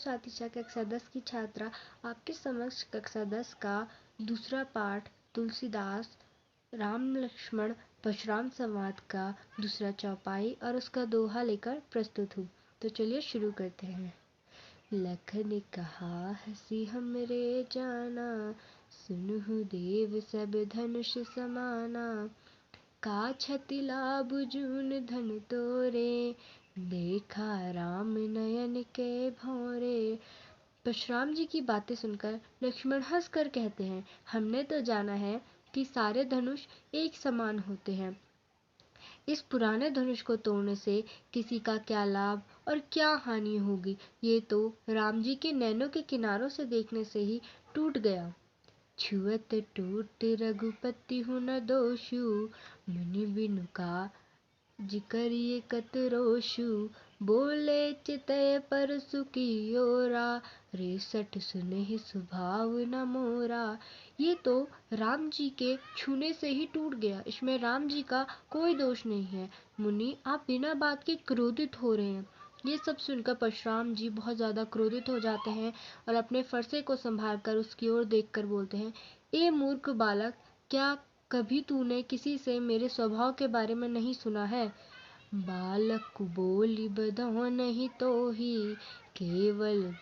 साथी कक्षा 10 की छात्रा आपके समक्ष कक्षा 10 का दूसरा पाठ तुलसीदास राम लक्ष्मण परशुराम संवाद का दूसरा चौपाई और उसका दोहा लेकर प्रस्तुत हूँ। तो चलिए शुरू करते हैं। लखन कहा हसी हमरे जाना, सुनहु देव सब धनुष समाना। का छति लाभ जून धन तोरे, देखा राम नयन के भौरे। परशुराम जी की बातें सुनकर लक्ष्मण हंसकर कहते हैं, हमने तो जाना है कि सारे धनुष एक समान होते हैं। इस पुराने धनुष को तोड़ने से किसी का क्या लाभ और क्या हानि होगी, ये तो राम जी के नैनों के किनारों से देखने से ही टूट गया। छुअत टूट रघुपति हूँ न दोषु, मुनि बिनु का जिकरिए कत रोषु। बोले चितय परसु की ओरा, रेसठ सुने स्वभाव न मोरा। ये तो राम जी के छूने से ही टूट गया, इसमें राम जी का कोई दोष नहीं है। मुनि, आप बिना बात के क्रोधित हो रहे हैं। ये सब सुनकर परशुराम जी बहुत ज़्यादा क्रोधित हो जाते हैं और अपने फरसे को संभालकर उसकी ओर देखकर बोलते हैं, ए मूर्ख बालक, क्या कभी तूने किसी से मेरे स्वभाव के बारे में नहीं सुना है? बालक बोली बधाओ नहीं तो ही, केवल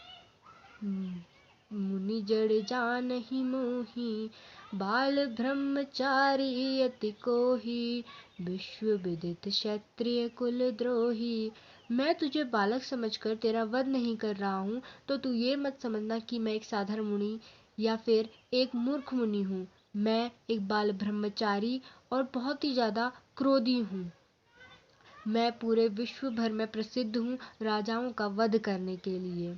मुनि जड़ जानहि मोहि। बाल ब्रह्मचारी अति कोहि, विश्व विदित क्षत्रिय कुल द्रोही। मैं तुझे बालक समझकर तेरा वध नहीं कर रहा हूँ, तो तू ये मत समझना कि मैं एक साधारण मुनि या फिर एक मूर्ख मुनि हूँ। मैं एक बाल ब्रह्मचारी और बहुत ही ज़्यादा क्रोधी हूँ। मैं पूरे विश्व भर में प्रसिद्ध हूँ राजाओं का वध करने के लिए।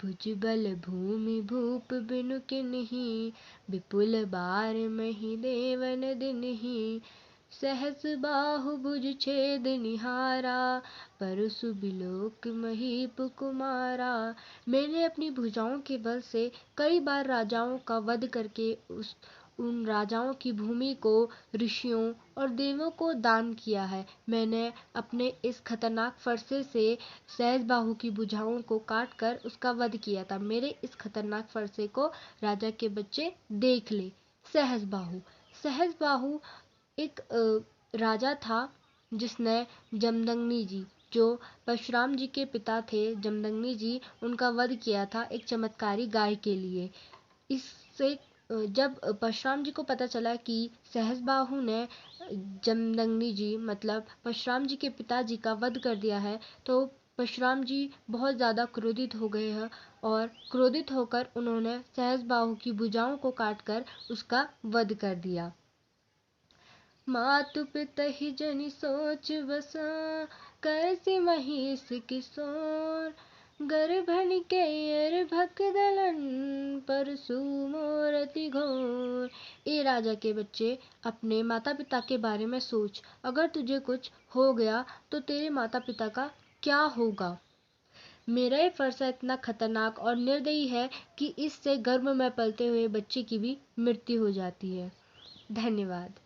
भुजबल भूमि भूप बिनु किन्ही, विपुल बार मही देवन दिन्ही। सहस बाहु भुज छेद निहारा, परसु बिलोक महीप कुमारा। मैंने अपनी भुजाओं के बल से कई बार राजाओं का वध करके उन राजाओं की भूमि को ऋषियों और देवों को दान किया है। मैंने अपने इस खतरनाक फरसे से सहस्बाहु की भुजाओं को काट कर उसका वध किया था। मेरे इस खतरनाक फरसे को राजा के बच्चे देख ले। सहस्बाहु एक राजा था जिसने जमदग्नि जी, जो परशुराम जी के पिता थे, जमदग्नि जी, उनका वध किया था एक चमत्कारी गाय के लिए। इससे जब परशुराम जी को पता चला कि सहस्बाहु ने जमदग्नि जी मतलब परशुराम जी के पिताजी का वध कर दिया है, तो परशुराम जी बहुत ज़्यादा क्रोधित हो गए हैं और क्रोधित होकर उन्होंने सहस्बाहु की भुजाओं को काटकर उसका वध कर दिया। मातु पितहि जनि सोच बसा, कैसी महिष किशोर। गर्भन के भक दलन, परसु मोरति घोर। ए राजा के बच्चे, अपने माता पिता के बारे में सोच। अगर तुझे कुछ हो गया तो तेरे माता पिता का क्या होगा? मेरा ये फरसा इतना खतरनाक और निर्दयी है कि इससे गर्भ में पलते हुए बच्चे की भी मृत्यु हो जाती है। धन्यवाद।